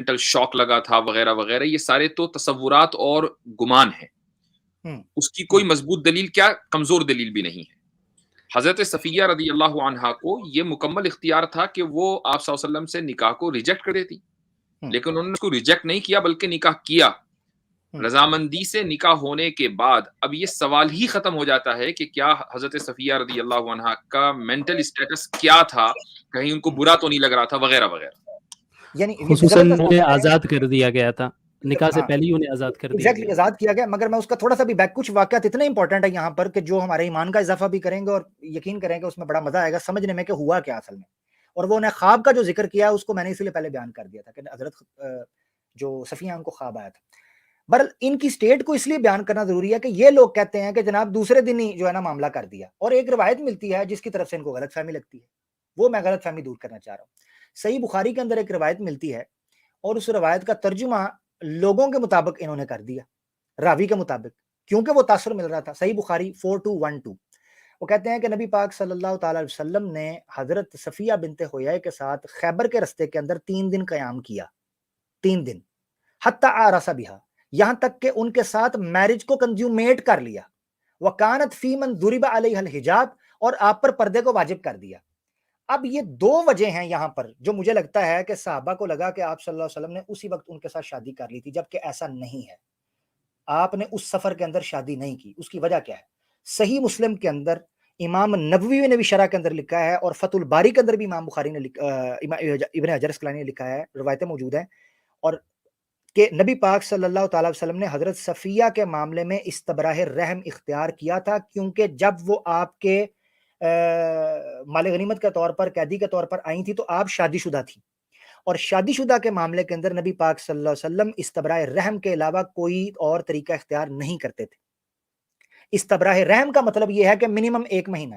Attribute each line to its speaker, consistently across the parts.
Speaker 1: Mental شاک لگا تھا وغیرہ وغیرہ، یہ سارے تو تصورات اور گمان ہیں، اس کی کوئی مضبوط دلیل کیا، کمزور دلیل بھی نہیں ہے۔ حضرت صفیہ رضی اللہ عنہا کو یہ مکمل اختیار تھا کہ وہ آپ صلی اللہ علیہ وسلم سے نکاح کو ریجیکٹ کر دیتی، لیکن انہوں نے اس کو ریجیکٹ نہیں کیا بلکہ نکاح کیا۔ رضامندی سے نکاح ہونے کے بعد اب یہ سوال ہی ختم ہو جاتا ہے کہ کیا حضرت صفیہ رضی اللہ عنہا کا مینٹل اسٹیٹس کیا تھا، کہیں ان کو برا تو نہیں لگ رہا تھا وغیرہ وغیرہ۔
Speaker 2: یعنی
Speaker 3: خصوصاً انہیں آزاد کر دیا گیا تھا، نکاح سے پہلے ہی انہیں آزاد کر دیا گیا،
Speaker 2: آزاد کیا گیا۔ مگر میں اس کا تھوڑا سا بھی بیک، کچھ واقعات اتنے امپورٹنٹ ہے یہاں پر کہ جو ہمارے ایمان کا اضافہ بھی کریں گے اور یقین کریں گے اس میں بڑا مزہ آئے گا سمجھنے میں کہ ہوا کیا اصل میں۔ اور وہ انہیں خواب کا جو ذکر کیا اس کو میں نے اس لیے پہلے بیان کر دیا تھا کہ حضرت جو صفیہ ان کو خواب آیا تھا۔ بہرحال ان کی سٹیٹ کو اس لیے بیان کرنا ضروری ہے کہ یہ لوگ کہتے ہیں کہ جناب دوسرے دن ہی جو ہے نا معاملہ کر دیا، اور ایک روایت ملتی ہے جس کی طرف سے ان کو غلط فہمی لگتی ہے، وہ میں غلط فہمی دور کرنا چاہ رہا ہوں۔ صحیح بخاری کے اندر ایک روایت ملتی ہے اور اس روایت کا ترجمہ لوگوں کے مطابق انہوں نے کر دیا، راوی کے مطابق، کیونکہ وہ تاثر مل رہا تھا۔ صحیح بخاری 4212 وہ کہتے ہیں کہ نبی پاک صلی اللہ تعالی علیہ وسلم نے حضرت صفیہ بنت حیی کے ساتھ خیبر کے رستے کے اندر 3 دن قیام کیا، 3 دن، حتی عرس بہا، یہاں تک کہ ان کے ساتھ میرج کو کنزیومیٹ کر لیا، وکانت فی من ضرب علیہ الحجاب، اور آپ پر پردے کو واجب کر دیا۔ اب یہ 2 وجہ ہیں یہاں پر جو مجھے لگتا ہے کہ صحابہ کو لگا کہ آپ صلی اللہ علیہ وسلم نے اسی وقت ان کے ساتھ شادی کر لی تھی، جبکہ ایسا نہیں ہے، آپ نے اس سفر کے اندر شادی نہیں کی۔ اس کی وجہ کیا ہے؟ صحیح مسلم کے اندر امام نووی نے بھی شرح کے اندر لکھا ہے، اور فتح الباری کے اندر بھی امام بخاری نے ابن حجر اسقلانی نے لکھا ہے، روایتیں موجود ہیں، اور کہ نبی پاک صلی اللہ تعالی وسلم نے حضرت صفیہ کے معاملے میں استبراہ رحم اختیار کیا تھا، کیونکہ جب وہ آپ کے مال غنیمت کے طور پر، قیدی کے طور پر آئی تھی تو آپ شادی شدہ تھی، اور شادی شدہ کے معاملے کے اندر نبی پاک صلی اللہ علیہ وسلم استبراہ رحم کے علاوہ کوئی اور طریقہ اختیار نہیں کرتے تھے۔ استبراہ رحم کا مطلب یہ ہے کہ منیمم 1 مہینہ،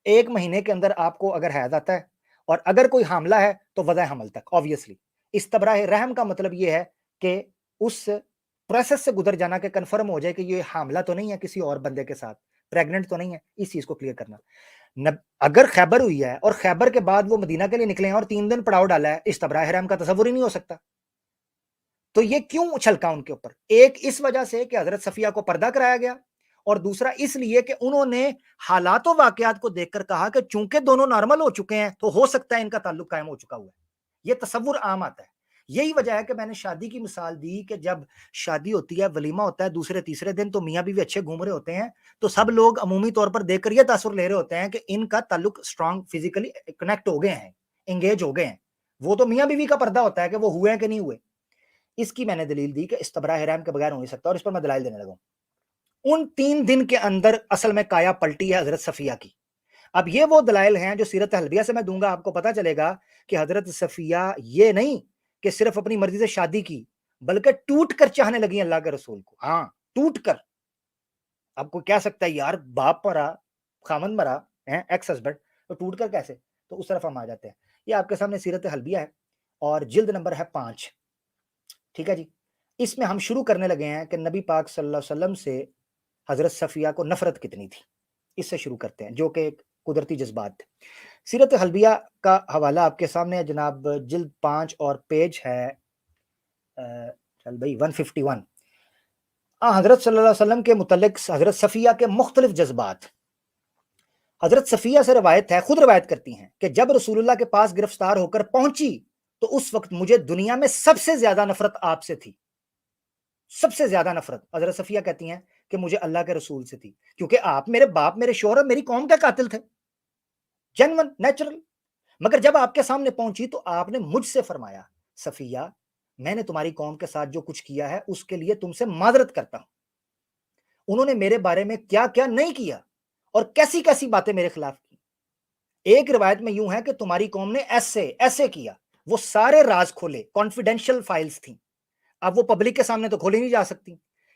Speaker 2: 1 مہینے کے اندر آپ کو اگر حیض آتا ہے اور اگر کوئی حاملہ ہے تو وضع حمل تک، obviously استبراہ رحم کا مطلب یہ ہے کہ اس پروسیس سے گزر جانا کہ کنفرم ہو جائے کہ یہ حاملہ تو نہیں ہے کسی اور بندے کے ساتھ، پریگننٹ تو نہیں ہے، اس چیز کو کلیئر کرنا۔ اگر خیبر ہوئی ہے اور خیبر کے بعد وہ مدینہ کے لیے نکلے ہیں اور 3 دن پڑاؤ ڈالا ہے، استبراہ رحم کا تصور ہی نہیں ہو سکتا۔ تو یہ کیوں چھلکا ان کے اوپر؟ ایک اس وجہ سے کہ حضرت صفیہ کو پردہ کرایا گیا، اور دوسرا اس لیے کہ انہوں نے حالات و واقعات کو دیکھ کر کہا کہ چونکہ دونوں نارمل ہو چکے ہیں تو ہو سکتا ہے ان کا تعلق قائم ہو چکا ہوا ہے۔ یہ تصور عام آتا ہے۔ یہی وجہ ہے کہ میں نے شادی کی مثال دی کہ جب شادی ہوتی ہے، ولیمہ ہوتا ہے، دوسرے تیسرے دن تو میاں بیوی اچھے گھوم رہے ہوتے ہیں، تو سب لوگ عمومی طور پر دیکھ کر یہ تاثر لے رہے ہوتے ہیں کہ ان کا تعلق اسٹرانگ، فزیکلی کنیکٹ ہو گئے ہیں، انگیج ہو گئے ہیں۔ وہ تو میاں بیوی کا پردہ ہوتا ہے کہ وہ ہوئے ہیں کہ نہیں ہوئے۔ اس کی میں نے دلیل دی کہ استبراہ رحم کے بغیر ہو نہیں سکتا، اور اس پر میں دلائل دینے لگا۔ ان 3 دن کے اندر اصل میں کایا پلٹی ہے حضرت صفیہ کی۔ اب یہ وہ دلائل ہیں جو سیرت حلبیہ سے میں دوں گا، آپ کو پتا چلے گا کہ حضرت صفیہ یہ نہیں کہ صرف اپنی مرضی سے شادی کی، بلکہ ٹوٹ کر چاہنے لگی اللہ کے رسول کو۔ ہاں، ٹوٹ کر۔ اب کوئی کہہ سکتا ہے یار باپ مرا، خامن مرا، ایکس ہسبینڈ، تو ٹوٹ کر کیسے؟ تو اس طرف ہم آ جاتے ہیں۔ یہ آپ کے سامنے سیرت حلبیہ ہے اور جلد نمبر ہے 5، ٹھیک ہے جی۔ اس میں ہم شروع کرنے لگے ہیں کہ نبی پاک صلی اللہ علیہ وسلم سے حضرت صفیہ کو نفرت کتنی تھی، اس سے شروع کرتے ہیں، جو کہ ایک قدرتی جذبات تھے۔ سیرت حلبیہ کا حوالہ آپ کے سامنے ہے جناب، جلد 5 اور پیج ہے چل بھائی 151۔ حضرت صلی اللہ علیہ وسلم کے متعلق حضرت صفیہ کے مختلف جذبات۔ حضرت صفیہ سے روایت ہے، خود روایت کرتی ہیں کہ جب رسول اللہ کے پاس گرفتار ہو کر پہنچی تو اس وقت مجھے دنیا میں سب سے زیادہ نفرت آپ سے تھی، سب سے زیادہ نفرت حضرت صفیہ کہتی ہیں کہ مجھے اللہ کے رسول سے تھی، کیونکہ آپ میرے باپ، میرے شوہر اور میری قوم کے قاتل تھے، جنون، نیچرل۔ مگر جب آپ کے سامنے پہنچی تو آپ نے مجھ سے فرمایا، صفیہ میں نے تمہاری قوم کے ساتھ جو کچھ کیا ہے اس کے لیے تم سے معذرت کرتا ہوں۔ انہوں نے میرے بارے میں کیا کیا نہیں کیا اور کیسی کیسی باتیں میرے خلاف کی۔ ایک روایت میں یوں ہے کہ تمہاری قوم نے ایسے ایسے کیا، وہ سارے راز کھولے، کانفیڈینشیل فائلز تھیں، اب وہ پبلک کے سامنے تو کھولی نہیں جا سکتی،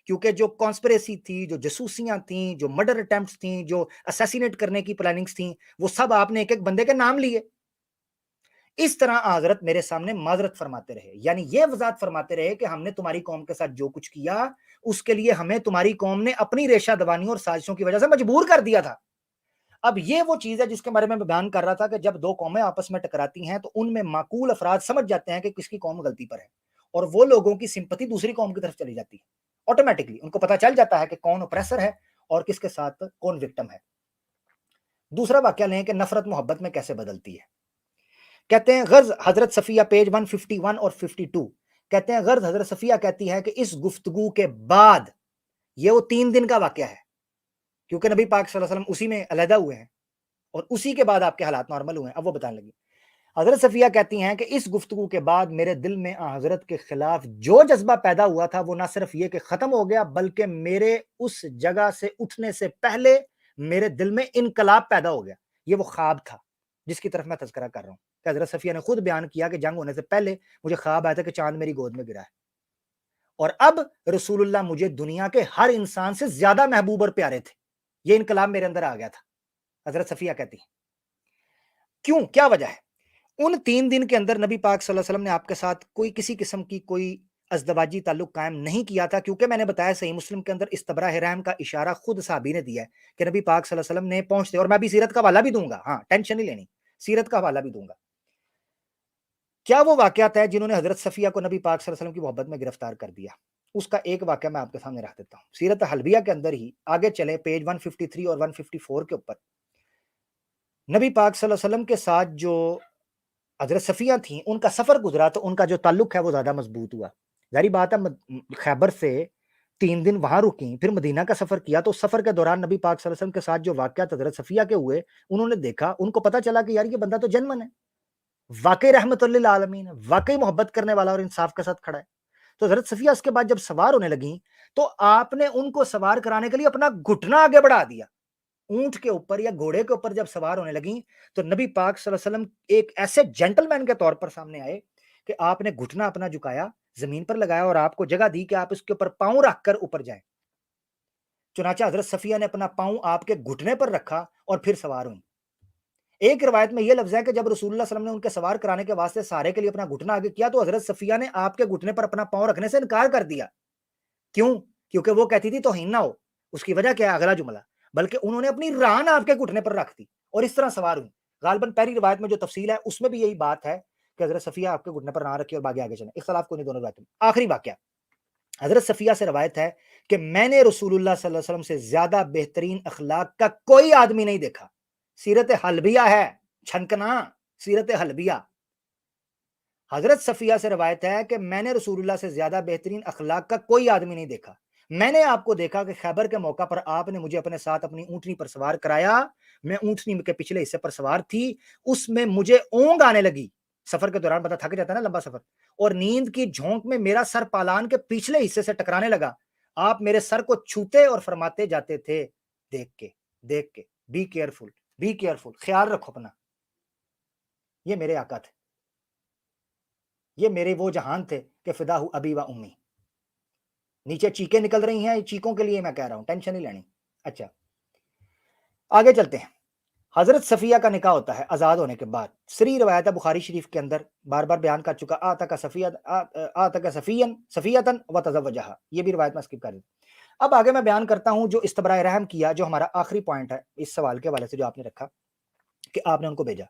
Speaker 2: کیونکہ جو کانسپریسی تھی، جو جاسوسیاں تھیں، جو مرڈر اٹیمپٹس تھیں، جو اسیسینیٹ کرنے کی پلاننگز تھیں، وہ سب آپ نے ایک ایک بندے کے نام لیے۔ اس طرح حضرت میرے سامنے معذرت فرماتے رہے، یعنی یہ وضاحت فرماتے رہے کہ ہم نے تمہاری قوم کے ساتھ جو کچھ کیا اس کے لیے ہمیں تمہاری قوم نے اپنی ریشہ دوانی اور سازشوں کی وجہ سے مجبور کر دیا تھا۔ اب یہ وہ چیز ہے جس کے بارے میں بیان کر رہا تھا کہ جب دو قومیں آپس میں ٹکراتی ہیں تو ان میں معقول افراد سمجھ جاتے ہیں کہ کس کی قوم غلطی پر ہے، اور وہ لوگوں کی سمپتی دوسری قوم کی طرف چلی جاتی ہے، آٹومیٹکلی ان کو پتہ چل جاتا ہے کہ کون اوپریسر ہے اور کس کے ساتھ کون وکٹم ہے۔ دوسرا واقعہ لیں کہ نفرت محبت میں کیسے بدلتی ہے۔ کہتے ہیں غرض حضرت صفیہ، پیج 151 اور 52، کہتے ہیں غرض حضرت صفیہ کہتی ہے کہ اس گفتگو کے بعد، یہ وہ 3 دن کا واقعہ ہے کیونکہ نبی پاک صلی اللہ علیہ وسلم اسی میں علیحدہ ہوئے ہیں اور اسی کے بعد آپ کے حالات نارمل ہوئے ہیں، اب وہ بتانے لگی۔ حضرت صفیہ کہتی ہیں کہ اس گفتگو کے بعد میرے دل میں حضرت کے خلاف جو جذبہ پیدا ہوا تھا وہ نہ صرف یہ کہ ختم ہو گیا، بلکہ میرے اس جگہ سے اٹھنے سے پہلے میرے دل میں انقلاب پیدا ہو گیا۔ یہ وہ خواب تھا جس کی طرف میں تذکرہ کر رہا ہوں کہ حضرت صفیہ نے خود بیان کیا کہ جنگ ہونے سے پہلے مجھے خواب آیا تھا کہ چاند میری گود میں گرا ہے، اور اب رسول اللہ مجھے دنیا کے ہر انسان سے زیادہ محبوب اور پیارے تھے، یہ انقلاب میرے اندر آ گیا تھا۔ حضرت صفیہ کہتی ہیں کیوں، کیا وجہ ہے؟ ان 3 دن کے اندر نبی پاک صلی اللہ علیہ وسلم نے آپ کے ساتھ کوئی کسی قسم کی کوئی ازدواجی تعلق قائم نہیں کیا تھا، کیونکہ میں نے بتایا صحیح مسلم کے اندر استبراء رحم کا اشارہ خود صحابی نے دیا ہے کہ نبی پاک صلی اللہ علیہ وسلم نے پہنچتے، اور میں بھی سیرت کا حوالہ بھی دوں گا، ہاں ٹینشن نہیں لینی، سیرت کا حوالہ بھی دوں گا۔ کیا وہ واقعات ہے جنہوں نے حضرت صفیہ کو نبی پاک صلی اللہ علیہ وسلم کی محبت میں گرفتار کر دیا؟ اس کا ایک واقعہ میں آپ کے سامنے رکھ دیتا ہوں۔ سیرت حلبیہ کے اندر ہی آگے چلے، پیج 153 اور 154 کے اوپر، نبی پاک صلی اللہ علیہ وسلم کے ساتھ جو حضرت صفیہ تھیں ان کا سفر گزرا تو ان کا جو تعلق ہے وہ زیادہ مضبوط ہوا۔ ظاہری بات ہے خیبر سے 3 دن وہاں رکیں، پھر مدینہ کا سفر کیا، تو سفر کے دوران نبی پاک صلی اللہ علیہ وسلم کے ساتھ جو واقعات حضرت صفیہ کے ہوئے، انہوں نے دیکھا، ان کو پتہ چلا کہ یار یہ بندہ تو جنمن ہے، واقعی رحمت للعالمین ہے، واقعی محبت کرنے والا اور انصاف کے ساتھ کھڑا ہے۔ تو حضرت صفیہ اس کے بعد جب سوار ہونے لگیں تو آپ نے ان کو سوار کرانے کے لیے اپنا گھٹنا آگے بڑھا دیا۔ اونٹ کے اوپر یا گھوڑے کے اوپر جب سوار ہونے لگیں تو نبی پاک صلی اللہ علیہ وسلم ایک ایسے جینٹل مین کے طور پر سامنے آئے کہ آپ نے گھٹنا اپنا جھکایا، زمین پر لگایا اور آپ کو جگہ دی کہ آپ اس کے اوپر پاؤں رکھ کر اوپر جائیں۔ چنانچہ حضرت صفیہ نے اپنا پاؤں آپ کے گھٹنے پر رکھا اور پھر سوار ہوئی۔ ایک روایت میں یہ لفظ ہے کہ جب رسول اللہ صلی اللہ علیہ وسلم نے ان کے سوار کرانے کے واسطے سارے کے لیے اپنا گھٹنا آگے کیا تو حضرت صفیہ نے آپ کے گھٹنے پر اپنا پاؤں رکھنے سے انکار کر دیا۔ کیوں؟ کیونکہ وہ کہتی تھی توہین نہ ہو۔ اس کی وجہ کیا ہے؟ اگلا جملہ، بلکہ انہوں نے اپنی ران آپ کے گھٹنے پر رکھ دی اور اس طرح سوار ہوئی۔ غالباً پہلی روایت میں جو تفصیل ہے اس میں بھی یہی بات ہے کہ حضرت صفیہ آپ کے گھٹنے پر نہ رکھی اور آگے چلیں، اختلاف کو نہیں دونوں روایتوں میں۔ آخری واقعہ حضرت صفیہ سے روایت ہے کہ میں نے رسول اللہ صلی اللہ علیہ وسلم سے زیادہ بہترین اخلاق کا کوئی آدمی نہیں دیکھا۔ سیرت حلبیہ ہے، چھنکنا، سیرت حلبیہ۔ حضرت صفیہ سے روایت ہے کہ میں نے رسول اللہ سے زیادہ بہترین اخلاق کا کوئی آدمی نہیں دیکھا۔ میں نے آپ کو دیکھا کہ خیبر کے موقع پر آپ نے مجھے اپنے ساتھ اپنی اونٹنی پر سوار کرایا، میں اونٹنی کے پچھلے حصے پر سوار تھی، اس میں مجھے اونگ آنے لگی، سفر کے دوران پتہ تھک جاتا ہے نا لمبا سفر، اور نیند کی جھونک میں میرا سر پالان کے پچھلے حصے سے ٹکرانے لگا، آپ میرے سر کو چھوتے اور فرماتے جاتے تھے دیکھ کے بی کیئرفل، خیال رکھو اپنا۔ یہ میرے آقا تھے، یہ میرے وہ جہان تھے کہ فدا ہو ابی و امی۔ نیچے چیخیں نکل رہی ہیں، چیخوں کے لیے میں کہہ رہا ہوں، ٹینشن نہیں لینی۔ اچھا آگے چلتے ہیں۔ حضرت صفیہ کا نکاح ہوتا ہے آزاد ہونے کے بعد، سری روایت ہے بخاری شریف کے اندر، بار بار بیان کر چکا، آتک صفیۃً وتزوجھا، یہ بھی روایت میں اسکپ کر دوں۔ اب آگے میں بیان کرتا ہوں جو استبراء رحم کیا، جو ہمارا آخری پوائنٹ ہے اس سوال کے حوالے سے جو آپ نے رکھا کہ آپ نے ان کو بھیجا۔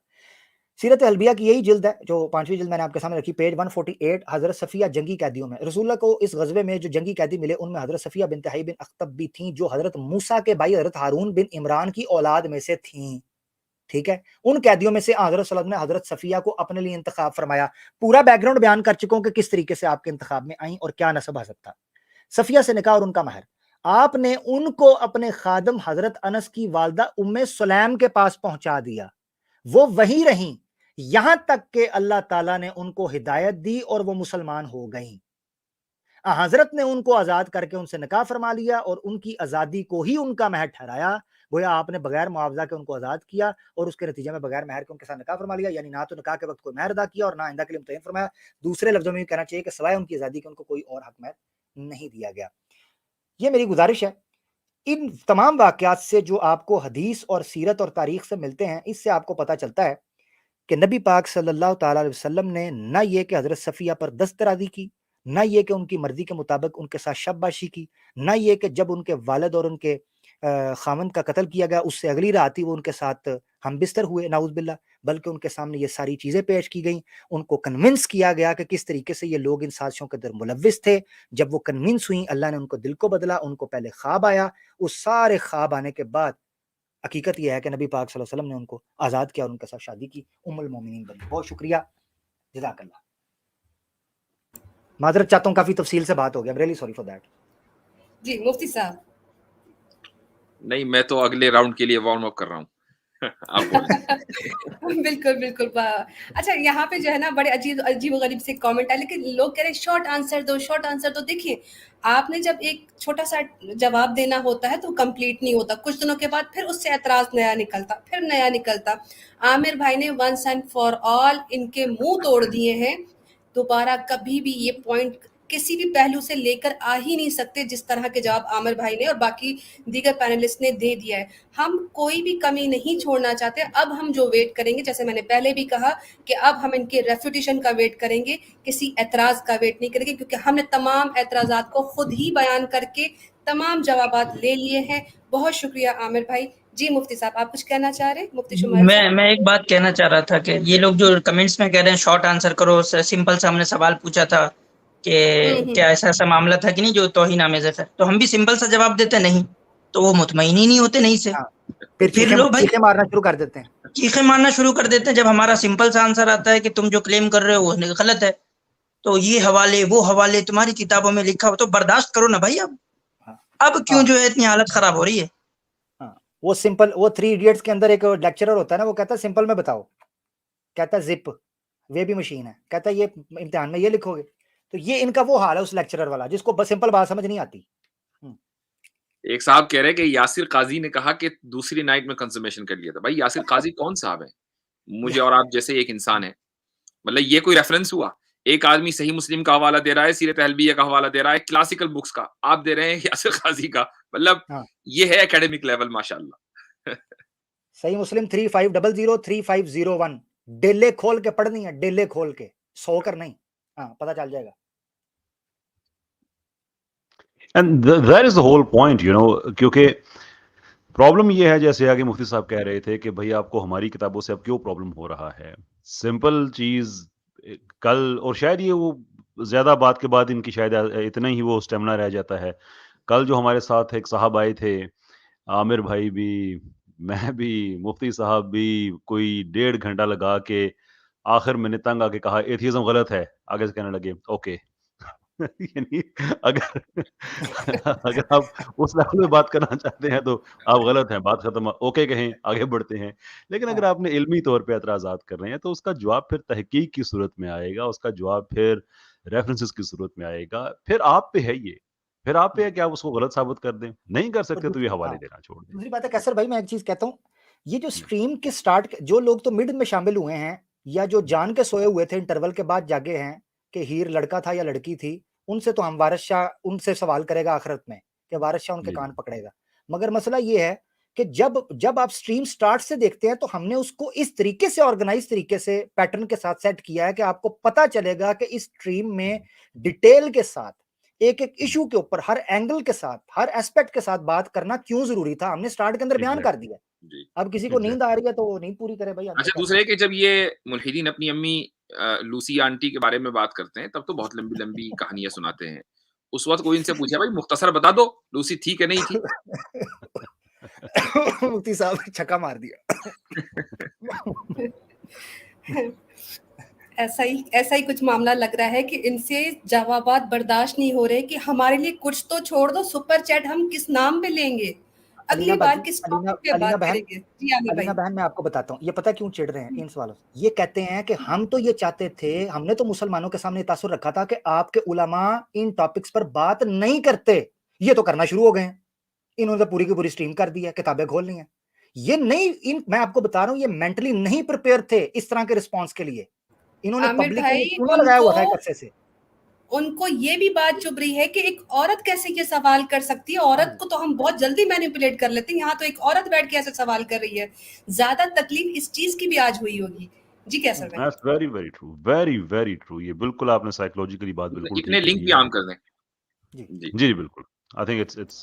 Speaker 2: سیرت حلبیہ کی یہی جلد ہے جو 5ویں جلد میں نے آپ کے سامنے رکھی، پیج 148۔ حضرت صفیہ جنگی قیدیوں میں، رسول اللہ کو اس غزوے میں جو جنگی قیدی ملے ان میں حضرت صفیہ بنت حیی بن اخطب بھی تھیں، جو حضرت موسیٰ کے بھائی حضرت ہارون بن عمران کی اولاد میں سے تھیں۔ ٹھیک ہے، ان قیدیوں میں سے حضرت صلی اللہ علیہ وسلم نے حضرت صفیہ کو اپنے لیے انتخاب فرمایا۔ پورا بیک گراؤنڈ بیان کر چکا ہوں کہ کس طریقے سے آپ کے انتخاب میں آئیں اور کیا نسب حسب تھا۔ صفیہ سے نکاح اور ان کا مہر، آپ نے ان کو اپنے خادم حضرت انس کی والدہ ام سلیم کے پاس پہنچا دیا، وہ وہیں رہیں یہاں تک کہ اللہ تعالیٰ نے ان کو ہدایت دی اور وہ مسلمان ہو گئیں۔ حضرت نے ان کو آزاد کر کے ان سے نکاح فرما لیا اور ان کی آزادی کو ہی ان کا مہر ٹھہرایا، گویا آپ نے بغیر معاوضہ کے ان کو آزاد کیا اور اس کے نتیجے میں بغیر مہر کے ان کے ساتھ نکاح فرما لیا، یعنی نہ تو نکاح کے وقت کوئی مہر ادا کیا اور نہ آئندہ کے لیے متعین فرمایا۔ دوسرے لفظوں میں کہنا چاہیے کہ سوائے ان کی آزادی کے ان کو کوئی اور حق مہر نہیں دیا گیا۔ یہ میری گزارش ہے، ان تمام واقعات سے جو آپ کو حدیث اور سیرت اور تاریخ سے ملتے ہیں، اس سے آپ کو پتہ چلتا ہے کہ نبی پاک صلی اللہ تعالیٰ علیہ وسلم نے نہ یہ کہ حضرت صفیہ پر دست درازی کی، نہ یہ کہ ان کی مرضی کے مطابق ان کے ساتھ شب باشی کی، نہ یہ کہ جب ان کے والد اور ان کے خاوند کا قتل کیا گیا، اس سے اگلی رات ہی وہ ان کے ساتھ ہم بستر ہوئے نعوذ باللہ، بلکہ ان کے سامنے یہ ساری چیزیں پیش کی گئیں، ان کو کنونس کیا گیا کہ کس طریقے سے یہ لوگ ان سازشوں کے اندر ملوث تھے. جب وہ کنونس ہوئیں اللہ نے ان کو دل کو بدلا، ان کو پہلے خواب آیا، اس سارے خواب آنے کے بعد حقیقت یہ ہے کہ نبی پاک صلی اللہ علیہ وسلم نے ان کو آزاد کیا اور ان کے ساتھ شادی کی، ام المومنین بنی. بہت شکریہ، جزاک اللہ. معذرت چاہتا ہوں کافی تفصیل سے بات ہو گیا، ریئلی سوری فار دیٹ.
Speaker 4: جی مفتی صاحب.
Speaker 1: نہیں میں تو اگلے راؤنڈ کے لیے وارم اپ کر رہا ہوں.
Speaker 4: بالکل بالکل. اچھا یہاں پہ جو ہے نا بڑے عجیب و غریب سے کامنٹ ہے، لیکن لوگ کہہ رہے ہیں شارٹ آنسر دو شارٹ آنسر دو. دیکھیے آپ نے جب ایک چھوٹا سا جواب دینا ہوتا ہے تو کمپلیٹ نہیں ہوتا، کچھ دنوں کے بعد پھر اس سے اعتراض نیا نکلتا، پھر نیا نکلتا. عامر بھائی نے ونس اینڈ فار آل ان کے منہ توڑ دیے ہیں، دوبارہ کبھی بھی یہ پوائنٹ کسی بھی پہلو سے لے کر آ ہی نہیں سکتے جس طرح کے جواب عامر بھائی نے اور باقی دیگر پینلسٹ نے دے دیا ہے. ہم کوئی بھی کمی نہیں چھوڑنا چاہتے. اب ہم جو ویٹ کریں گے، جیسے میں نے پہلے بھی کہا کہ اب ہم ان کے ریفیوٹیشن کا ویٹ کریں گے، کسی اعتراض کا ویٹ نہیں کریں گے، کیونکہ ہم نے تمام اعتراضات کو خود ہی بیان کر کے تمام جوابات لے لیے ہیں. بہت شکریہ عامر بھائی. جی مفتی صاحب آپ کچھ کہنا چاہ رہے ہیں؟ مفتی شمائل صاحب.
Speaker 5: میں ایک بات کہنا چاہ رہا تھا کہ یہ لوگ جو کمنٹس میں کہہ رہے ہیں شارٹ آنسر کرو، سمپل سا ہم نے سوال پوچھا تھا کہ کیا ایسا ایسا معاملہ تھا کہ نہیں جو توہین آمیز ہے، تو ہم بھی سمپل سا جواب دیتے نہیں تو وہ مطمئن ہی نہیں ہوتے نہیں سے. پھر لوگ بھائی
Speaker 2: مارنا شروع کر دیتے ہیں،
Speaker 5: چیخیں مارنا شروع کر دیتے ہیں. جب ہمارا سمپل سا آنسر آتا ہے کہ تم جو کلیم کر رہے ہو وہ غلط ہے، تو یہ حوالے وہ حوالے تمہاری کتابوں میں لکھا ہو تو برداشت کرو نا بھائی. اب کیوں جو ہے اتنی حالت خراب ہو رہی ہے؟
Speaker 2: وہ سمپل، وہ 3 ایڈیٹس کے اندر ایک لیکچرر ہوتا ہے نا، وہ کہتا ہے سمپل میں بتاؤ، کہتا ہے زپ وہ بھی مشین ہے، کہتا ہے یہ امتحان میں یہ لکھو گے. تو یہ ان کا وہ حال ہے اس لیکچرر والا جس کو بس سمپل بات سمجھ نہیں آتی.
Speaker 1: ایک صاحب کہہ رہے کہ یاسر قاضی نے کہا کہ دوسری نائٹ میں کنسومیشن کر لیا تھا. بھائی یاسر قاضی کون صاحب ہے؟ مجھے اور آپ جیسے ایک انسان ہے. مطلب یہ کوئی ریفرنس ہوا؟ ایک آدمی صحیح مسلم کا حوالہ دے رہا ہے، سیرت اہلبیہ کا حوالہ دے رہا ہے، کلاسیکل بکس کا، آپ دے رہے ہیں یاسر قاضی کا. مطلب یہ ہے اکیڈمک لیول ماشاءاللہ.
Speaker 2: صحیح مسلم 3500 3501 ڈیلے کھول کے پڑھنی ہے، ڈیلے کھول کے، سو کر نہیں. ہاں پتہ چل جائے گا.
Speaker 6: And that is the whole point, you know, کیونکہ پرابلم یہ ہے جیسے آگے مفتی صاحب کہہ رہے تھے کہ بھائی آپ کو ہماری کتابوں سے اب کیوں پرابلم ہو رہا ہے. سمپل چیز کل، اور شاید یہ وہ زیادہ بات کے بعد ان کی شاید اتنا ہی وہ اسٹیمنا رہ جاتا ہے. کل جو ہمارے ساتھ ایک صاحب آئے تھے، عامر بھائی بھی، میں بھی، مفتی صاحب بھی، کوئی 1.5 گھنٹہ لگا کے آخر میں نے تنگ آ کے کہا ایتھیزم غلط ہے. آگے سے کہنے لگے اوکے. یعنی اگر آپ اس لیول میں بات کرنا چاہتے ہیں تو آپ غلط ہیں، بات ختم، اوکے کہیں، آگے بڑھتے ہیں. لیکن اگر آپ نے علمی طور پہ اعتراضات کر رہے ہیں تو اس کا جواب پھر تحقیق کی صورت میں آئے گا، اس کا جواب پھر ریفرنسز کی صورت میں آئے گا. پھر آپ پہ ہے، یہ پھر آپ پہ ہے کہ آپ اس کو غلط ثابت کر دیں. نہیں کر سکتے تو یہ حوالے دینا چھوڑ دیں.
Speaker 2: دوسری بات ہے کیسر بھائی، میں ایک چیز کہتا ہوں، یہ جو سٹریم کے سٹارٹ جو لوگ تو مڈ میں شامل ہوئے ہیں یا جو جان کے سوئے ہوئے تھے انٹرول کے بعد جاگے ہیں کہ ہیر لڑکا تھا یا لڑکی تھی، ان سے تو ہم وارث شاہ ان سے سوال کرے گا آخرت میں کہ وارث شاہ ان کے کان پکڑے گا. مگر مسئلہ یہ ہے کہ جب آپ سٹریم سٹارٹ سے دیکھتے ہیں تو ہم نے اس کو اس طریقے سے آرگنائز طریقے سے پیٹرن کے ساتھ سیٹ کیا ہے کہ آپ کو پتا چلے گا کہ اس سٹریم میں ڈیٹیل کے ساتھ ایک ایک ایشو کے اوپر ہر اینگل کے ساتھ ہر ایسپیکٹ کے ساتھ بات کرنا کیوں ضروری تھا. ہم نے سٹارٹ کے اندر بیان کر دیا. اب کسی کو نیند آ رہی ہے تو وہ نیند پوری کرے بھائی.
Speaker 1: اچھا دوسرے کہ جب یہ ملحدین اپنی امی لوسی آنٹی کے بارے میں بات کرتے ہیں تب تو بہت لمبی لمبی کہانیاں سناتے ہیں. اس وقت کوئی ان سے پوچھا بھائی مختصر بتا دو لوسی تھی کہ نہیں تھی؟
Speaker 2: مفتی صاحب چھکا مار دیا.
Speaker 4: ایسا ہی کچھ معاملہ لگ رہا ہے کہ ان سے جوابات برداشت نہیں ہو رہے کہ ہمارے لیے کچھ تو چھوڑ دو، سپر چیٹ ہم کس نام پہ لیں گے، اگلی بار کس ٹاپک پہ بات کریں گے. جی عامر بھائی.
Speaker 2: علینا بہن میں آپ کو بتاتا ہوں یہ پتہ کیوں چڑھ رہے ہیں ان سوالوں سے. یہ کہتے ہیں کہ ہم تو یہ چاہتے تھے، ہم نے تو مسلمانوں کے سامنے تاثر رکھا تھا کہ آپ کے علماء ان ٹاپکس پر بات نہیں کرتے، یہ تو کرنا شروع ہو گئے ہیں. انہوں نے پوری کی پوری سٹریم کر دی ہے، کتابیں کھول لی ہیں. یہ نہیں، میں آپ کو بتا رہا ہوں یہ مینٹلی نہیں پریپیئر تھے اس طرح کے رسپانس کے لیے. انہوں نے پبلک کو لگایا ہوا تھا کسے سے.
Speaker 4: ان کو یہ بھی بات چبھ رہی ہے کہ ایک عورت کیسے یہ سوال کر سکتی ہے، عورت کو تو ہم بہت جلدی مینیپولیٹ کر لیتے ہیں، یہاں تو ایک عورت بیٹھ کے ایسے سوال کر رہی ہے. زیادہ تکلیف اس چیز کی بھی آج ہوئی ہوگی. جی کیسا بھائی؟
Speaker 6: That's very very true, very very true. یہ بالکل آپ نے سائیکولوجیکلی بات بالکل
Speaker 1: اتنے لنک بھی عام کر دیں.
Speaker 6: جی بالکل I think it's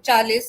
Speaker 4: 40,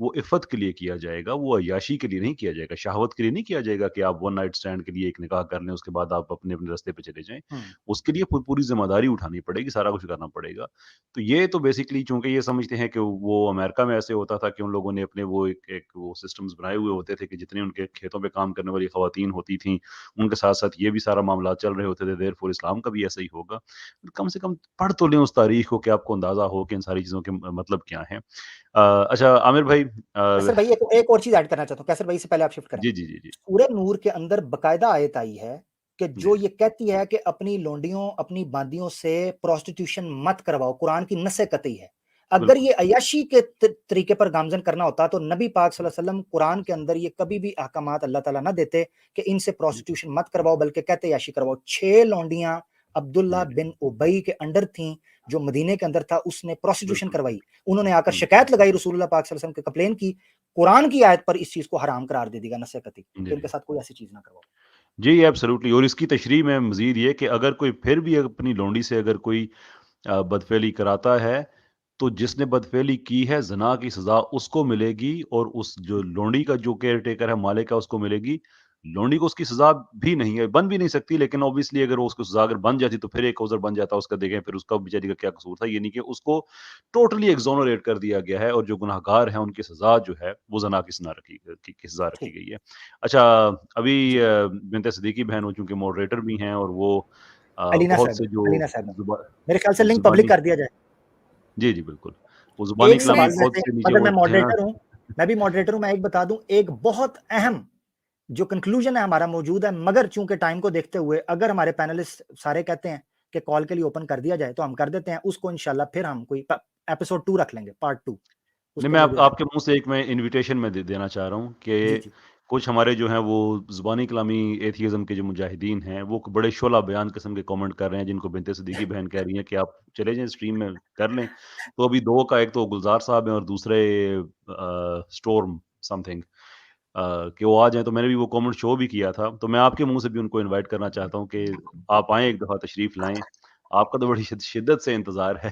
Speaker 6: وہ عفت کے لیے کیا جائے گا, وہ عیاشی کے لیے نہیں کیا جائے گا, شہوت کے لیے نہیں کیا جائے گا کہ آپ ون نائٹ اسٹینڈ کے لیے ایک نکاح کر لیں, اس کے بعد آپ اپنے اپنے راستے پہ چلے جائیں. اس کے لیے پوری ذمہ داری اٹھانی پڑے گی, سارا کچھ کرنا پڑے گا. تو یہ تو بیسکلی چونکہ یہ سمجھتے ہیں کہ وہ امریکہ میں ایسے ہوتا تھا کہ ان لوگوں نے اپنے وہ ایک وہ سسٹمز بنائے ہوئے ہوتے تھے کہ جتنے ان کے کھیتوں پہ کام کرنے والی خواتین ہوتی تھیں ان کے ساتھ ساتھ یہ بھی سارا معاملات چل رہے ہوتے تھے, دیر فور اسلام کا بھی ایسا ہی ہوگا. کم سے کم پڑھ تو لیں اس تاریخ کو کہ آپ کو اندازہ ہو کہ ان ساری چیزوں کے مطلب کیا ہیں. اچھا عامر بھائی,
Speaker 2: کیسر بھائی ایک اور چیز ایڈ کرنا چاہتا ہوں, کیسر بھائی سے پہلے آپ شفٹ کریں.
Speaker 6: جی
Speaker 2: سورہ نور کے اندر باقاعدہ آیت آئی ہے کہ جو یہ کہتی ہے کہ اپنی لونڈیوں اپنی باندیوں سے پروسٹیٹیوشن مت کرواؤ, قرآن کی نص قطعی ہے. اگر یہ عیاشی کے طریقے پر گامزن کرنا ہوتا تو نبی پاک صلی اللہ علیہ وسلم قرآن کے اندر یہ کبھی بھی احکامات اللہ تعالیٰ نہ دیتے کہ ان سے پروسٹیٹیوشن مت کرواؤ, بلکہ کہتے عیاشی کرواؤ. 6 لونڈیاں عبداللہ بن ابی کے انڈر تھیں جو مدینے کے اندر تھا, اس نے پروسٹیٹیوشن کروائی. انہوں نے آ کر شکایت لگائی رسول اللہ پاک صلی اللہ علیہ وسلم کے, کمپلین کی, قرآن کی آیت پر اس چیز کو حرام قرار دے دی گا نص قطعی کہ ان کے ساتھ کوئی ایسی چیز نہ کرواؤ.
Speaker 6: جی ایبسلیوٹلی. اور اس کی تشریح میں مزید یہ کہ اگر کوئی پھر بھی اپنی لونڈی سے اگر کوئی بدفعلی کراتا ہے تو جس نے بدفعلی کی ہے زنا کی سزا اس کو ملے گی, اور اس جو لونڈی کا جو کیئر ٹیکر ہے مالک ہے اس کو ملے گی. لونڈی کو اس کی سزا بھی نہیں ہے, بن بھی نہیں سکتی, لیکن اوبیسلی اگر اس کو سزا اگر بن جاتی تو پھر ایک عذر بن جاتا اس کا. دیکھیں پھر اس کا بیچاری کا کیا قصور تھا, یہ نہیں کہ اس کو ٹوٹلی ایگزونریٹ کر دیا گیا ہے, اور جو گناہ گار ہیں ان کی سزا جو ہے وہ زنا کی سزا رکھی گئی ہے. اچھا ابھی بنت صدیقی بہن ہو چونکہ ماڈریٹر بھی ہیں, اور وہ بہت سے جو
Speaker 2: میرے خیال سے لنک پبلک کر دیا جائے.
Speaker 6: جی بالکل, وہ زبانی کلام بہت سے نیچے
Speaker 2: میں ماڈریٹر ہوں, میں بھی ماڈریٹر ہوں, میں ایک بتا دوں ایک بہت اہم جو کنکلوژن ہے ہمارا موجود ہے, مگر چونکہ ٹائم کو دیکھتے ہوئے اگر ہمارے پینلسٹ سارے کہتے ہیں کہ کال کے لیے اوپن کر دیا جائے تو ہم کر دیتے ہیں اس کو. انشاءاللہ پھر ہم کوئی ایپیسوڈ 2 رکھ لیں گے, پارٹ 2.
Speaker 6: نہیں, میں آپ کے منہ سے ایک میں انویٹیشن میں دینا چاہ رہا ہوں کہ کچھ ہمارے جو ہیں وہ زبانی کلامی ایتھیزم کے جو مجاہدین ہیں وہ بڑے شعلہ بیان قسم کے کامنٹ کر رہے ہیں, جن کو بنت صدیقی بہن کہہ رہی ہیں کہ آپ چلے جائیں اسٹریم میں کر لیں. تو ابھی 2 کا, ایک تو گلزار صاحب ہیں اور دوسرے اسٹورم سم تھنگ, کہ وہ آ جائیں. تو میں نے بھی وہ کامنٹ شو بھی کیا تھا, تو میں آپ کے منہ سے بھی ان کو انوائٹ کرنا چاہتا ہوں کہ آپ آئیں, ایک دفعہ تشریف لائیں. آپ کا تو بڑی شدت سے انتظار ہے.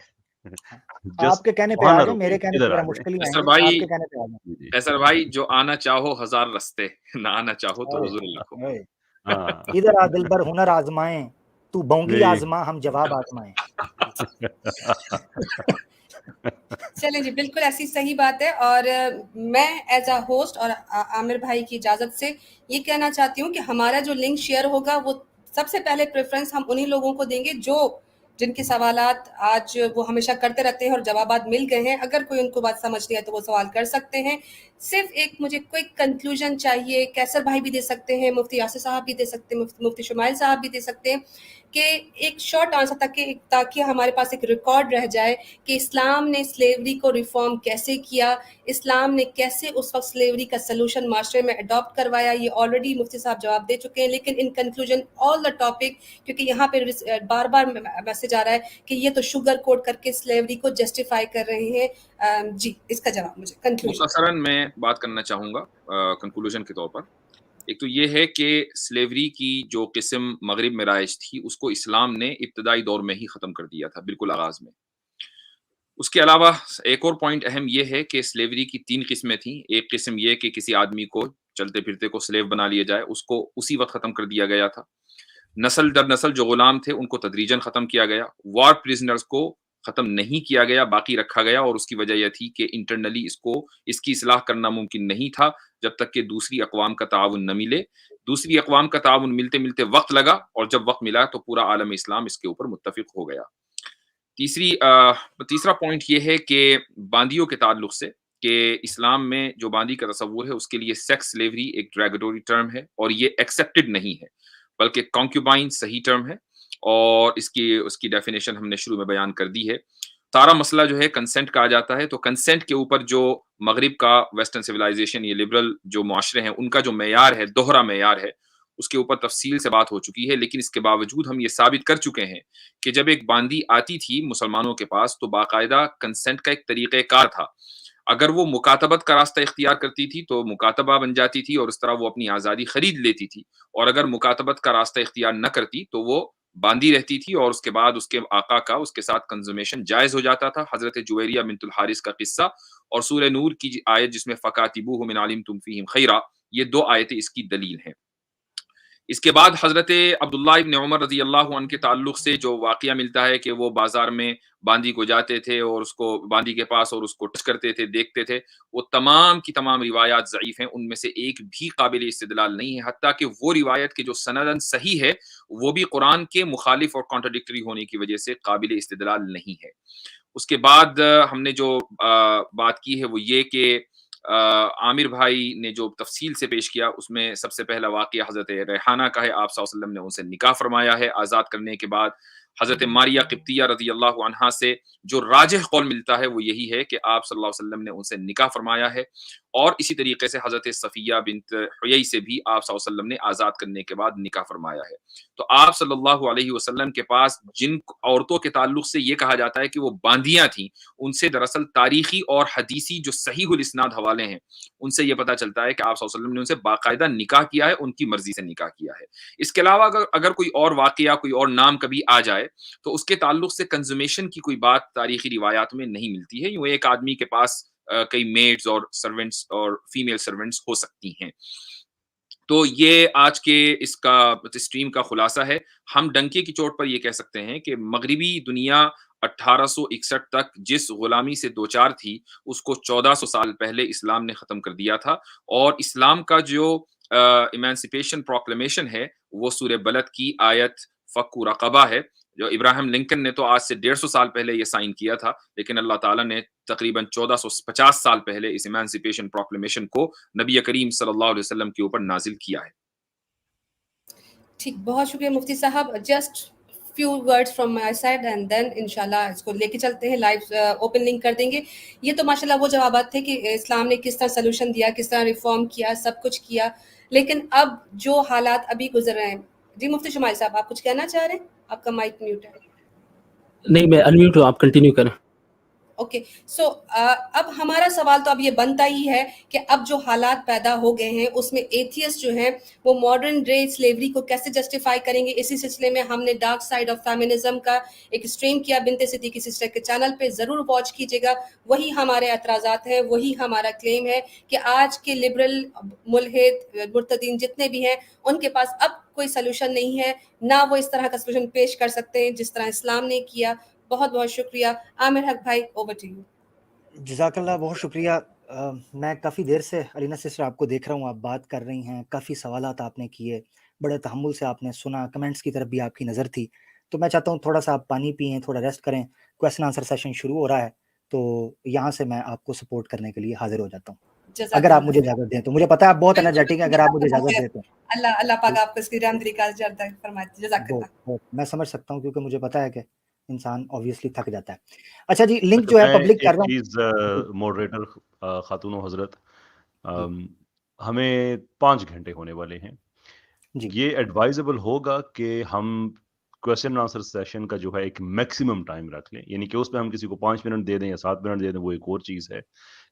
Speaker 2: آپ کے کہنے پہ آ جائیں, میرے کہنے پہ ذرا مشکل ہی ہے. آپ کے کہنے پہ آ جائیں.
Speaker 1: کیسر بھائی, جو آنا چاہو 1000 رستے, نہ آنا چاہو تو حضور اللہ کو.
Speaker 2: ادھر آ دل بر ہنر آزمائیں, تو بونگی آزما ہم جواب آزمائیں.
Speaker 4: چلیں جی, بالکل ایسی صحیح بات ہے. اور میں ایز اے ہوسٹ اور عامر بھائی کی اجازت سے یہ کہنا چاہتی ہوں کہ ہمارا جو لنک شیئر ہوگا وہ سب سے پہلے پریفرنس ہم انہی لوگوں کو دیں گے جن کے سوالات آج وہ ہمیشہ کرتے رہتے ہیں اور جوابات مل گئے ہیں. اگر کوئی ان کو بات سمجھ نہیں ہے تو وہ سوال کر سکتے ہیں. صرف ایک مجھے کوئک کنکلوژن چاہیے. کیسر بھائی بھی دے سکتے ہیں, مفتی یاسر صاحب بھی دے سکتے ہیں, مفتی شمائل صاحب بھی دے سکتے ہیں, کہ ایک شارٹ آنسر تاکہ ہمارے پاس ایک ریکارڈ رہ جائے کہ اسلام نے سلیوری کو ریفارم کیسے کیا, اسلام نے کیسے اس وقت سلیوری کا سلوشن معاشرے میں اڈاپٹ کروایا. یہ آلریڈی مفتی صاحب جواب دے چکے ہیں, لیکن ان کنکلوژن آل دا ٹاپک, کیونکہ یہاں پہ بار بار میسج آ رہا ہے کہ یہ تو شوگر کوٹ کر کے سلیوری کو جسٹیفائی کر رہے ہیں. جی اس کا جواب مجھے کنکلوژن
Speaker 1: مختصراً میں بات کرنا چاہوں گا کنکلوژن کے طور پر. ایک تو یہ ہے کہ سلیوری کی جو قسم مغرب میں رائج تھی اس کو اسلام نے ابتدائی دور میں ہی ختم کر دیا تھا, بالکل آغاز میں. اس کے علاوہ ایک اور پوائنٹ اہم یہ ہے کہ سلیوری کی 3 قسمیں تھیں. ایک قسم یہ کہ کسی آدمی کو چلتے پھرتے کو سلیو بنا لیا جائے, اس کو اسی وقت ختم کر دیا گیا تھا. نسل در نسل جو غلام تھے ان کو تدریجاً ختم کیا گیا. وار پریزنرز کو ختم نہیں کیا گیا, باقی رکھا گیا, اور اس کی وجہ یہ تھی کہ انٹرنلی اس کی اصلاح کرنا ممکن نہیں تھا جب تک کہ دوسری اقوام کا تعاون نہ ملے. دوسری اقوام کا تعاون ملتے ملتے وقت لگا, اور جب وقت ملا تو پورا عالم اسلام اس کے اوپر متفق ہو گیا. تیسرا پوائنٹ یہ ہے کہ باندیوں کے تعلق سے کہ اسلام میں جو باندی کا تصور ہے اس کے لیے سیکس سلیوری ایک ڈریگیٹوری ٹرم ہے, اور یہ ایکسیپٹڈ نہیں ہے, بلکہ کانکیوبائن صحیح ٹرم ہے, اور اس کی ڈیفینیشن ہم نے شروع میں بیان کر دی ہے. سارا مسئلہ جو ہے کنسنٹ کا آ جاتا ہے, تو کنسنٹ کے اوپر جو مغرب کا ویسٹرن سویلائزیشن, یہ لبرل جو معاشرے ہیں, ان کا جو معیار ہے, دوہرا معیار ہے, اس کے اوپر تفصیل سے بات ہو چکی ہے. لیکن اس کے باوجود ہم یہ ثابت کر چکے ہیں کہ جب ایک باندی آتی تھی مسلمانوں کے پاس تو باقاعدہ کنسنٹ کا ایک طریقہ کار تھا. اگر وہ مکاتبت کا راستہ اختیار کرتی تھی تو مکاتبہ بن جاتی تھی اور اس طرح وہ اپنی آزادی خرید لیتی تھی, اور اگر مکاتبت کا راستہ اختیار نہ کرتی تو وہ باندھی رہتی تھی اور اس کے بعد اس کے آقا کا اس کے ساتھ کنزومیشن جائز ہو جاتا تھا. حضرت جویریہ بنت الحارث کا قصہ اور سورہ نور کی آیت جس میں فَكَاتِبُوهُمْ إِنْ عَلِمْتُمْ فِيهِمْ خَيْرًا، یہ دو آیتیں اس کی دلیل ہیں. اس کے بعد حضرت عبداللہ ابن عمر رضی اللہ عنہ کے تعلق سے جو واقعہ ملتا ہے کہ وہ بازار میں باندی کو جاتے تھے اور اس کو باندی کے پاس اور اس کو ٹچ کرتے تھے، دیکھتے تھے، وہ تمام کی تمام روایات ضعیف ہیں، ان میں سے ایک بھی قابل استدلال نہیں ہے، حتیٰ کہ وہ روایت کے جو سندن صحیح ہے وہ بھی قرآن کے مخالف اور کانٹرڈکٹری ہونے کی وجہ سے قابل استدلال نہیں ہے. اس کے بعد ہم نے جو بات کی ہے وہ یہ کہ عامر بھائی نے جو تفصیل سے پیش کیا اس میں سب سے پہلا واقعہ حضرت ریحانہ کا ہے. آپ صلی اللہ علیہ وسلم نے ان سے نکاح فرمایا ہے آزاد کرنے کے بعد. حضرت ماریہ قبطیہ رضی اللہ عنہا سے جو راجح قول ملتا ہے وہ یہی ہے کہ آپ صلی اللہ علیہ وسلم نے ان سے نکاح فرمایا ہے، اور اسی طریقے سے حضرت صفیہ بنت حیی سے بھی آپ صلی اللہ علیہ وسلم نے آزاد کرنے کے بعد نکاح فرمایا ہے. تو آپ صلی اللہ علیہ وسلم کے پاس جن عورتوں کے تعلق سے یہ کہا جاتا ہے کہ وہ باندیاں تھیں، ان سے دراصل تاریخی اور حدیثی جو صحیح الاسناد حوالے ہیں ان سے یہ پتہ چلتا ہے کہ آپ صلی اللہ علیہ وسلم نے ان سے باقاعدہ نکاح کیا ہے، ان کی مرضی سے نکاح کیا ہے. اس کے علاوہ اگر کوئی اور واقعہ کوئی اور نام کبھی آ جائے تو اس کے تعلق سے کنزومیشن کی کوئی بات تاریخی روایات میں نہیں ملتی ہے. یوں ایک آدمی کے پاس کئی میڈز اور سرونٹس اور فیمیل سرونٹس ہو سکتی ہیں. تو یہ آج کے اس کا اسٹریم کا خلاصہ ہے. ہم ڈنکے کی چوٹ پر یہ کہہ سکتے ہیں کہ مغربی دنیا 1861 تک جس غلامی سے دوچار تھی اس کو 1400 سال پہلے اسلام نے ختم کر دیا تھا، اور اسلام کا جو ایمانسیپیشن پروکلیمیشن ہے وہ سورہ بلد کی آیت فک رقبہ ہے، جو ابراہیم لنکن نے تو آج سے 150 سال پہلے یہ سائن کیا تھا، لیکن اللہ تعالیٰ نے تقریباً 1450 سال پہلے اس ایمانسیپیشن پروکلیمیشن کو نبی کریم صلی اللہ علیہ وسلم کے اوپر نازل کیا ہے.
Speaker 4: ٹھیک، بہت شکریہ مفتی صاحب. Just few words from my side and then انشاءاللہ اس کو لے کے چلتے ہیں، لائیو اوپن لنک کر دیں گے. یہ تو ماشاءاللہ وہ جوابات تھے کہ اسلام نے کس طرح سلوشن دیا، کس طرح ریفارم کیا، سب کچھ کیا، لیکن اب جو حالات ابھی گزر رہے ہیں. جی مفتی شمائل صاحب آپ کچھ کہنا چاہ رہے ہیں؟ آپ کا مائک میوٹ ہے.
Speaker 3: نہیں میں انمیوٹ ہوں، آپ کنٹینیو کریں.
Speaker 4: اوکے سو اب ہمارا سوال تو اب یہ بنتا ہی ہے کہ اب جو حالات پیدا ہو گئے ہیں اس میں ایتھیسٹ جو ہیں وہ ماڈرن ڈے سلیوری کو کیسے جسٹیفائی کریں گے. اسی سلسلے میں ہم نے ڈارک سائڈ آف فیمنزم کا ایک اسٹریم کیا بنت صدیقی سسٹر کے چینل پہ، ضرور واچ کیجیے گا. وہی ہمارے اعتراضات ہیں، وہی ہمارا کلیم ہے کہ آج کے لبرل ملحد مرتدین جتنے بھی ہیں ان کے پاس اب کوئی سلوشن نہیں ہے، نہ وہ اس طرح کا سلوشن پیش کر سکتے ہیں جس طرح اسلام نے کیا. بہت بہت شکریہ. عامر حق بھائی اوور ٹو یو.
Speaker 2: جزاک اللہ، بہت شکریہ. میں کافی دیر سے علینا سسٹر آپ کو دیکھ رہا ہوں، آپ بات کر رہی ہیں، کافی سوالات آپ نے کیے، بڑے تحمل سے آپ نے سنا، کمنٹس کی طرف بھی آپ کی نظر تھی. تو میں چاہتا ہوں تھوڑا سا آپ پانی پئیں، تھوڑا ریسٹ کریں. کویسچن آنسر سیشن شروع ہو رہا ہے تو یہاں سے میں آپ کو سپورٹ کرنے کے لیے حاضر ہو جاتا ہوں اگر آپ مجھے اجازت دیں تو. مجھے پتا ہے آپ بہت انرجیٹک ہیں، اگر آپ مجھے اجازت دیتے ہیں.
Speaker 4: اللہ پاک آپ کو اس کی رحمت کا اجر عطا فرمائے. جزاک اللہ.
Speaker 2: میں سمجھ سکتا ہوں کیونکہ مجھے پتا ہے کہ انسان obviously تھک جاتا ہے. اچھا جی، لنک جو ہے پبلک کر رہا ہوں.
Speaker 6: ماڈریٹر خاتون و حضرت، ہمیں 5 گھنٹے ہونے والے ہیں. یہ ایڈوائزبل ہوگا کہ ہم کویسچن آنسر سیشن کا جو ہے ایک میکسیمم ٹائم رکھ لیں، یعنی کہ اس پہ ہم کسی کو 5 منٹ دے دیں یا 7 منٹ دے دیں، وہ ایک اور چیز ہے.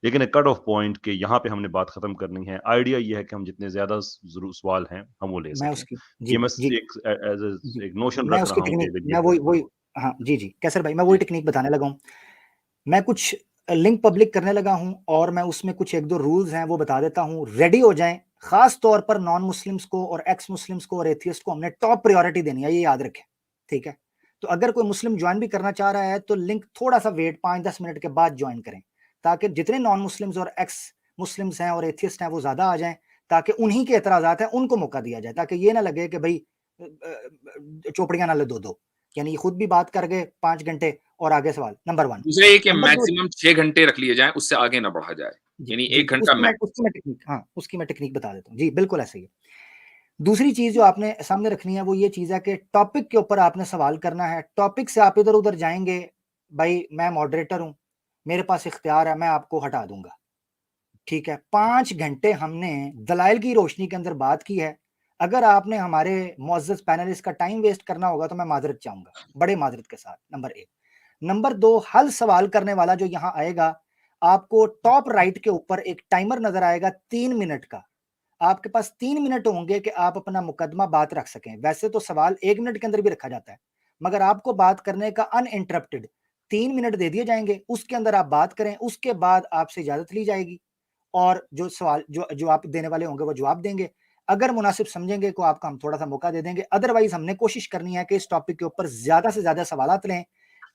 Speaker 6: لیکن ایک کٹ آف پوائنٹ کہ یہاں پہ ہم نے بات ختم کرنی ہے. آئیڈیا یہ ہے کہ ہم جتنے زیادہ سوال ہیں ہم وہ لے سکیں. یہ میں ایک نوشن رکھ رہا ہوں.
Speaker 2: ہاں جی کیسر بھائی، میں وہی ٹیکنیک بتانے لگا ہوں. میں کچھ لنک پبلک کرنے لگا ہوں اور میں اس میں کچھ 1-2 رولز ہیں وہ بتا دیتا ہوں. ریڈی ہو جائیں. خاص طور پر نان مسلمس کو اور ایکس مسلمس کو اور ایتھیسٹ کو ہم نے ٹاپ پریورٹی دینی ہے، یہ یاد رکھیں، ٹھیک ہے. تو اگر کوئی مسلم جوائن بھی کرنا چاہ رہا ہے تو لنک تھوڑا سا ویٹ 5-10 منٹ کے بعد جوائن کریں، تاکہ جتنے نان مسلمس اور ایکس مسلمس ہیں اور ایتھیسٹ ہیں وہ زیادہ آ جائیں، تاکہ انہی کے اعتراضات ہیں ان کو موقع دیا جائے، تاکہ یہ نہ لگے کہ بھائی چوپڑیاں نہ لے دو. یعنی خود بھی بات کر گئے 5 گھنٹے اور آگے سوال. نمبر 1
Speaker 1: دوسرے یہ کہ میکسیمم 6 گھنٹے رکھ لیے جائیں، اس سے آگے نہ بڑھا جائے، یعنی 1 گھنٹہ
Speaker 2: اس کی میں ٹیکنیک بتا دیتا ہوں. جی بالکل ایسے ہی. دوسری چیز جو آپ نے سامنے رکھنی ہے وہ یہ چیز ہے کہ ٹاپک کے اوپر آپ نے سوال کرنا ہے. ٹاپک سے آپ ادھر ادھر جائیں گے، بھائی میں ماڈریٹر ہوں، میرے پاس اختیار ہے، میں آپ کو ہٹا دوں گا، ٹھیک ہے. 5 گھنٹے ہم نے دلائل کی روشنی کے اندر بات کی ہے. اگر آپ نے ہمارے معزز پینلسٹ کا ٹائم ویسٹ کرنا ہوگا تو میں معذرت چاہوں گا، بڑے معذرت کے ساتھ. نمبر 1. نمبر 2، حل سوال کرنے والا جو یہاں آئے گا، آپ کو ٹاپ رائٹ کے اوپر ایک ٹائمر نظر آئے گا 3 منٹ کا. آپ کے پاس 3 منٹ ہوں گے کہ آپ اپنا مقدمہ بات رکھ سکیں. ویسے تو سوال 1 منٹ کے اندر بھی رکھا جاتا ہے, مگر آپ کو بات کرنے کا ان انٹرپٹڈ 3 منٹ دے دیے جائیں گے, اس کے اندر آپ بات کریں, اس کے بعد آپ سے اجازت لی جائے گی اور جو سوال جو آپ دینے والے ہوں گے وہ جواب دیں گے. اگر مناسب سمجھیں گے تو آپ کو ہم تھوڑا سا موقع دے دیں گے, ادروائز ہم نے کوشش کرنی ہے کہ اس ٹاپک کے اوپر زیادہ سے زیادہ سوالات لیں.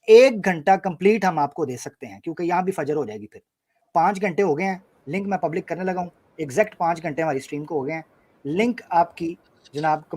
Speaker 2: 1 گھنٹہ کمپلیٹ ہم آپ کو دے سکتے ہیں کیونکہ یہاں بھی فجر ہو جائے گی. پھر 5 گھنٹے ہو گئے ہیں, لنک میں پبلک کرنے لگا ہوں, ایگزیکٹ 5 گھنٹے ہماری اسٹریم کو ہو گئے ہیں. لنک آپ کی جناب